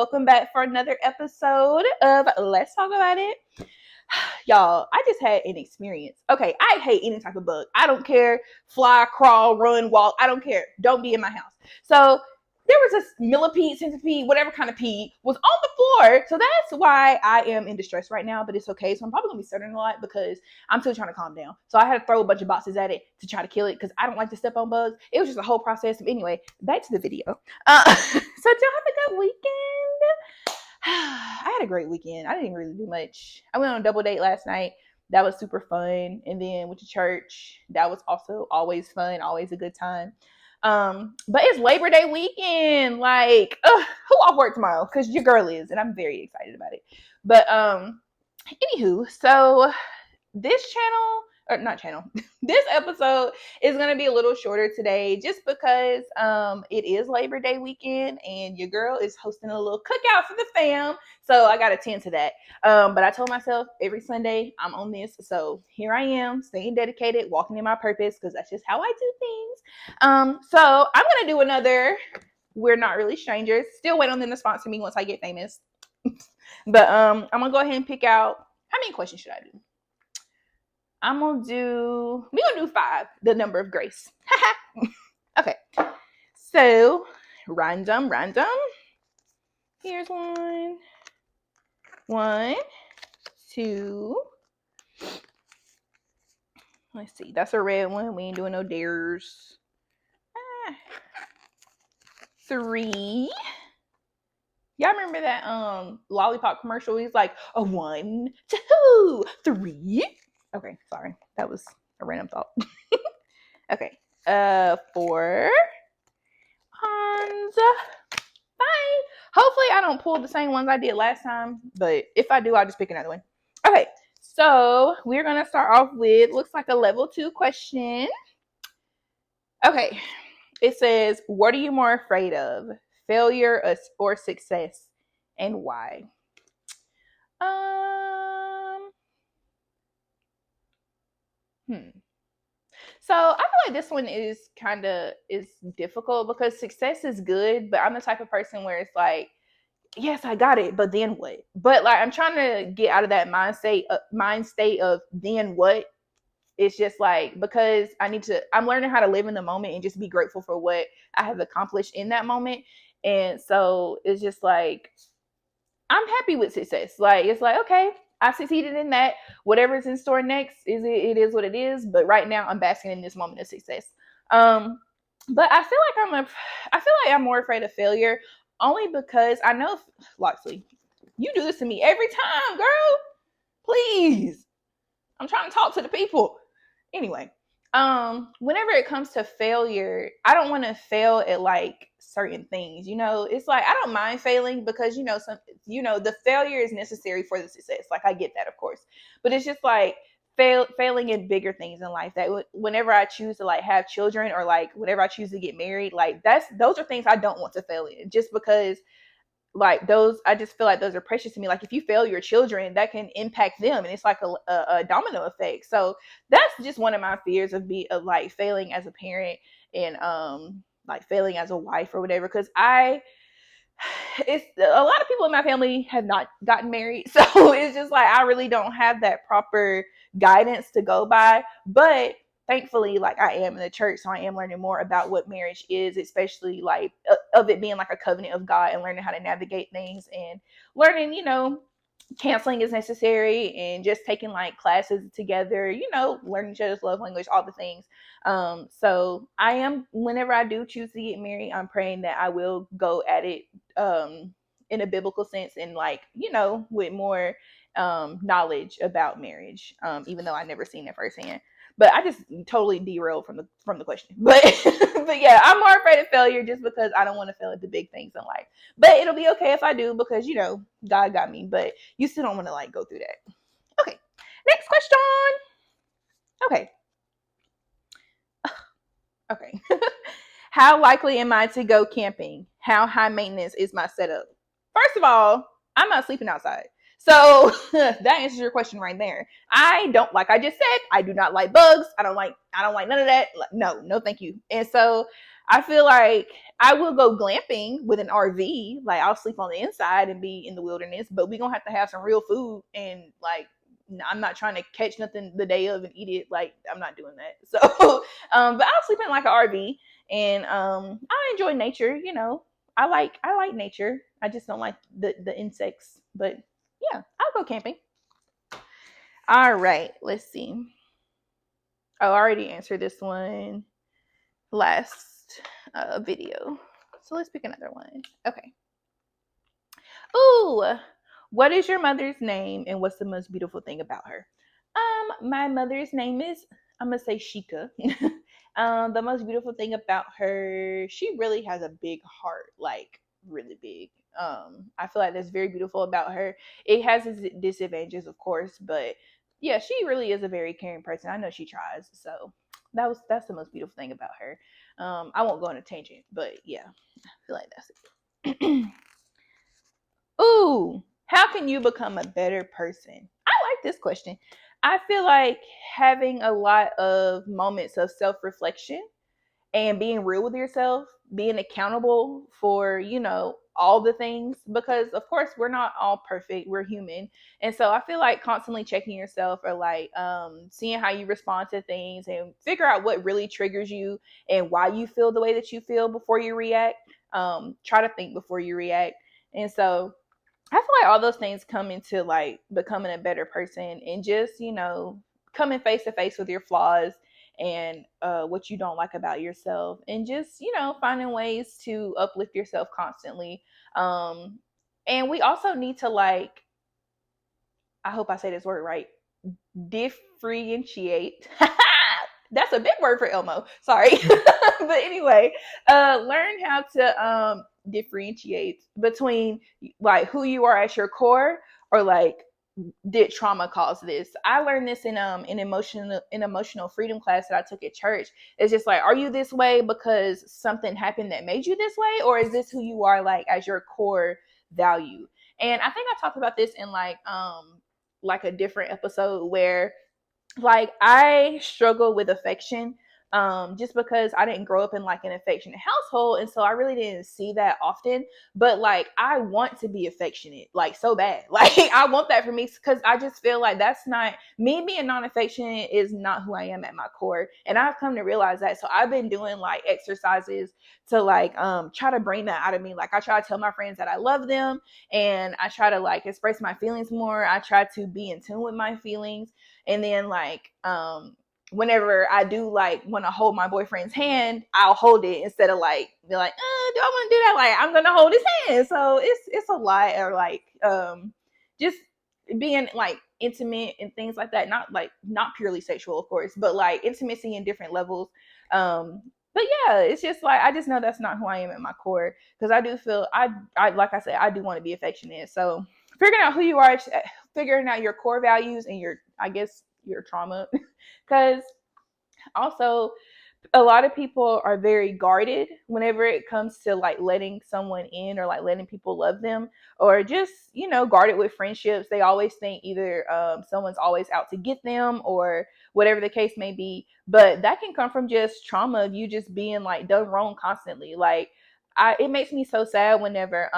welcome back for another episode of Let's Talk About It. Y'all, I just had an experience. Okay, I hate any type of bug. I don't care. Fly, crawl, run, walk. I don't care. Don't be in my house. So there was a millipede, centipede, whatever kind of pea was on the floor. So that's why I am in distress right now, but it's okay. So I'm probably gonna be stuttering a lot because I'm still trying to calm down. So I had to throw a bunch of boxes at it to try to kill it because I don't like to step on bugs. It was just a whole process. Anyway, back to the video. So did y'all have a good weekend? I had a great weekend. I didn't really do much. I went on a double date last night. That was super fun. And then went to church. That was also always fun, always a good time. But it's Labor Day weekend. Like, who off work tomorrow? Because your girl is, and I'm very excited about it. But anywho, so this this episode is going to be a little shorter today just because it is Labor Day weekend and your girl is hosting a little cookout for the fam, so I got to tend to that. But I told myself every Sunday I'm on this, so here I am staying dedicated, walking in my purpose, because that's just how I do things. So I'm going to do another We're Not Really Strangers. Still waiting on them to sponsor me once I get famous. But I'm going to go ahead and pick out, how many questions should I do? we're gonna do 5, the number of grace. Okay, so random. Here's one, 2. Let's see, that's a red one. We ain't doing no dares. 3. Y'all remember that lollipop commercial? He's like, 1, 2, 3. Okay, sorry. That was a random thought. Okay. 4. Hans. 5. Hopefully I don't pull the same ones I did last time, but if I do, I'll just pick another one. Okay, so we're going to start off with, looks like a level 2 question. Okay, it says, what are you more afraid of? Failure or success, and why? So I feel like this one is difficult because success is good, but I'm the type of person where it's like, yes, I got it, but then what? But like I'm trying to get out of that mind state of then what. It's just like, because I'm learning how to live in the moment and just be grateful for what I have accomplished in that moment. And so it's just like, I'm happy with success. Like, it's like, okay, I succeeded in that. Whatever's in store next, it is what it is. But right now, I'm basking in this moment of success. But I feel like I'm more afraid of failure, only because I know, Loxley, you do this to me every time, girl. Please, I'm trying to talk to the people. Anyway, whenever it comes to failure, I don't want to fail at like certain things. It's like I don't mind failing because the failure is necessary for the success. Like I get that, of course, but it's just like failing in bigger things in life. That whenever I choose to like have children, or like whenever I choose to get married, like those are things I don't want to fail in, just because like those, I just feel like those are precious to me. Like if you fail your children, that can impact them, and it's like a domino effect. So that's just one of my fears of like failing as a parent, and like failing as a wife or whatever, because it's a lot of people in my family have not gotten married, so it's just like I really don't have that proper guidance to go by. But thankfully, like I am in the church, so I am learning more about what marriage is, especially like of it being like a covenant of God, and learning how to navigate things, and learning, counseling is necessary, and just taking like classes together, learning each other's love language, all the things. So I am, whenever I do choose to get married, I'm praying that I will go at it in a biblical sense, and like, with more knowledge about marriage, even though I never seen it firsthand. But I just totally derailed from the question. But but yeah, I'm more afraid of failure just because I don't want to fail at the big things in life. But it'll be okay if I do, because God got me. But you still don't want to like go through that. Okay, next question. Okay. Okay. How likely am I to go camping? How high maintenance is my setup? First of all, I'm not sleeping outside. So that answers your question right there. I don't, like I just said, I do not like bugs. I don't like none of that. No, thank you. And so I feel like I will go glamping with an RV. Like I'll sleep on the inside and be in the wilderness, but we gonna have to have some real food and like I'm not trying to catch nothing the day of and eat it. Like I'm not doing that. So, but I'll sleep in like an RV and I enjoy nature. You know, I like nature. I just don't like the insects. But yeah, I'll go camping. All right, let's see. Oh, I already answered this one last video. So let's pick another one. Okay. Ooh, what is your mother's name and what's the most beautiful thing about her? My mother's name is, I'm gonna say Shika. The most beautiful thing about her, she really has a big heart, like really big. I feel like that's very beautiful about her. It has its disadvantages, of course, but yeah, she really is a very caring person. I know she tries, so that's the most beautiful thing about her. I won't go on a tangent, but yeah, I feel like that's it. Ooh, how can you become a better person? I like this question. I feel like having a lot of moments of self reflection and being real with yourself, being accountable for, all the things, because of course we're not all perfect, we're human. And so I feel like constantly checking yourself or like seeing how you respond to things and figure out what really triggers you and why you feel the way that you feel before you react. Try to think before you react. And so I feel like all those things come into like becoming a better person and just, coming face to face with your flaws and what you don't like about yourself and just, finding ways to uplift yourself constantly. And we also need to like, I hope I say this word right, differentiate. That's a big word for Elmo. Sorry. But anyway, learn how to differentiate between like who you are at your core or like did trauma cause this. I learned this in emotional freedom class that I took at church. It's just like, are you this way because something happened that made you this way, or is this who you are like as your core value? And I think I talked about this in like a different episode where like I struggle with affection just because I didn't grow up in like an affectionate household, and so I really didn't see that often. But like I want to be affectionate like so bad. Like I want that for me because I just feel like that's not me. Being non-affectionate is not who I am at my core, and I've come to realize that. So I've been doing like exercises to like try to bring that out of me. Like I try to tell my friends that I love them, and I try to like express my feelings more. I try to be in tune with my feelings. And then like whenever I do like want to hold my boyfriend's hand, I'll hold it instead of like be like, do I want to do that? Like I'm gonna hold his hand. So it's a lot, or like just being like intimate and things like that. Not purely sexual, of course, but like intimacy in different levels. But yeah, it's just like I just know that's not who I am at my core, because I do feel I like I said, I do want to be affectionate. So figuring out who you are, figuring out your core values and your, I guess, your trauma, because also a lot of people are very guarded whenever it comes to like letting someone in or like letting people love them, or just guarded with friendships. They always think either someone's always out to get them or whatever the case may be, but that can come from just trauma of you just being like done wrong constantly. Like it makes me so sad whenever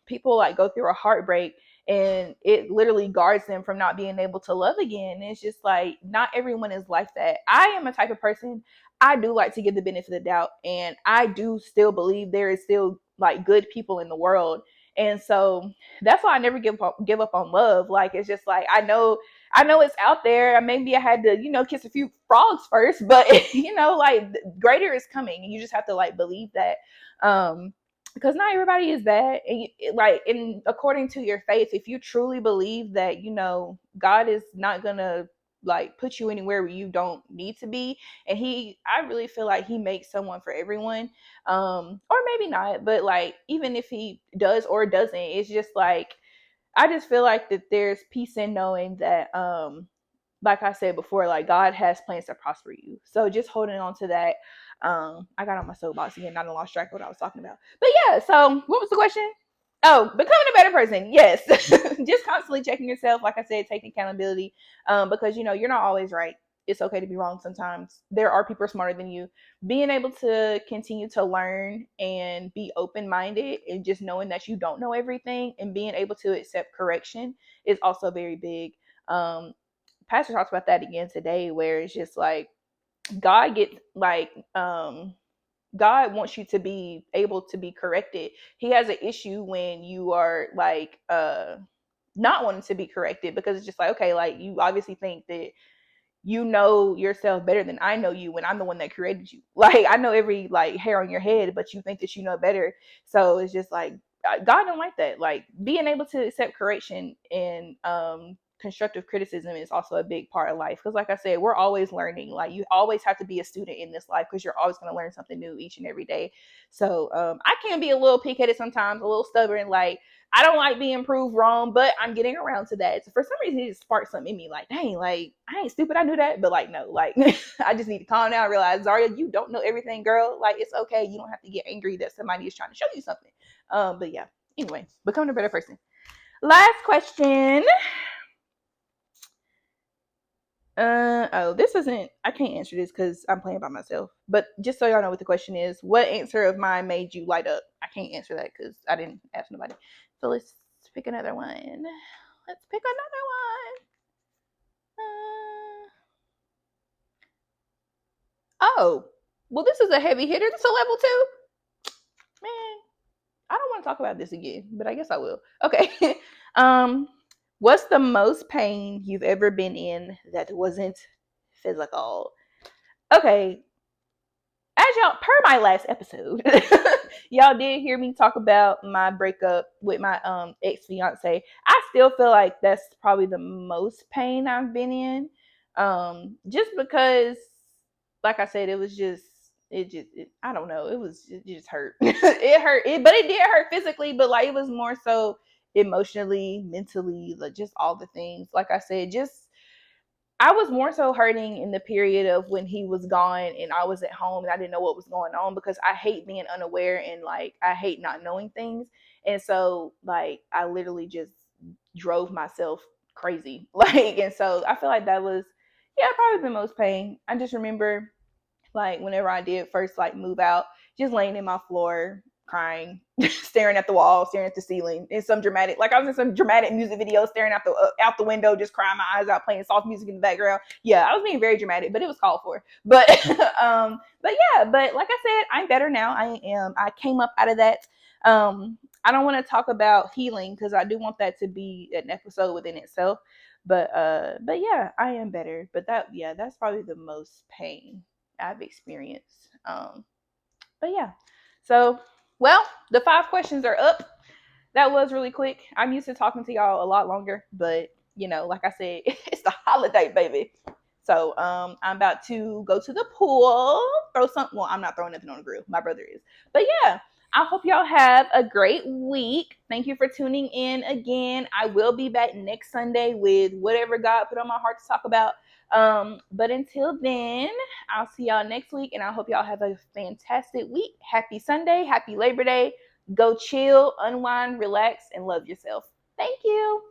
people like go through a heartbreak and it literally guards them from not being able to love again. And it's just like not everyone is like that. I am a type of person, I do like to give the benefit of the doubt, and I do still believe there is still like good people in the world. And so that's why I never give up on love. Like it's just like I know it's out there. Maybe I had to kiss a few frogs first, but like greater is coming, and you just have to like believe that. Because not everybody is bad, and like in according to your faith, if you truly believe that God is not gonna like put you anywhere where you don't need to be, and I really feel like he makes someone for everyone, or maybe not, but like even if he does or doesn't, it's just like I just feel like that there's peace in knowing that like I said before, like God has plans to prosper you. So just holding on to that. I got on my soapbox again, not lost track of what I was talking about. But yeah, so what was the question? Oh, becoming a better person. Yes. Just constantly checking yourself. Like I said, taking accountability. Because you're not always right. it's okay to be wrong sometimes. There are people smarter than you. Being able to continue to learn and be open minded and just knowing that you don't know everything and being able to accept correction is also very big. Pastor talks about that again today, where it's just like God gets like God wants you to be able to be corrected. He has an issue when you are like not wanting to be corrected, because it's just like, okay, like you obviously think that you know yourself better than I know you when I'm the one that created you. Like I know every like hair on your head, but you think that you know better. So it's just like God don't like that. Like being able to accept correction and constructive criticism is also a big part of life, because like I said, we're always learning. Like you always have to be a student in this life, because you're always going to learn something new each and every day. So I can be a little pig-headed sometimes, a little stubborn. Like I don't like being proved wrong, but I'm getting around to that. So for some reason, it just sparked something in me. Like, dang, like I ain't stupid. I knew that, but like, no, like I just need to calm down. And realize, Zaria, you don't know everything, girl. Like it's okay. You don't have to get angry that somebody is trying to show you something. But yeah. Anyway, becoming a better person. Last question. This isn't. I can't answer this because I'm playing by myself. But just so y'all know what the question is, what answer of mine made you light up? I can't answer that because I didn't ask nobody. So let's pick another one. Let's pick another one. Oh, well, this is a heavy hitter. This is a level 2. Man, I don't want to talk about this again, but I guess I will. Okay. What's the most pain you've ever been in that wasn't physical? Okay, as y'all per my last episode, y'all did hear me talk about my breakup with my ex fiance. I still feel like that's probably the most pain I've been in, just because, like I said, it was just I don't know, it just hurt. It hurt, but it did hurt physically, but like it was more so emotionally, mentally, like just all the things. Like I said, just I was more so hurting in the period of when he was gone and I was at home and I didn't know what was going on, because I hate being unaware and like I hate not knowing things. And so like I literally just drove myself crazy. Like, and so I feel like that was, yeah, probably the most pain. I just remember like whenever I did first like move out, just laying in my floor crying, staring at the wall, staring at the ceiling, in some dramatic, like I was in some dramatic music video, staring out the window, just crying my eyes out, playing soft music in the background. Yeah, I was being very dramatic, but it was called for. But but yeah, but like I said, I'm better now. I came up out of that. I don't want to talk about healing because I do want that to be an episode within itself. But yeah, I am better. But that's probably the most pain I've experienced. But yeah, so well, the 5 questions are up. That was really quick. I'm used to talking to y'all a lot longer, but you know, like I said, it's the holiday, baby. So I'm about to go to the pool, throw something. Well, I'm not throwing nothing on the grill. My brother is. But yeah, I hope y'all have a great week. Thank you for tuning in again. I will be back next Sunday with whatever God put on my heart to talk about. But until then, I'll see y'all next week, and I hope y'all have a fantastic week. Happy Sunday, happy Labor Day. Go chill, unwind, relax, and love yourself. Thank you.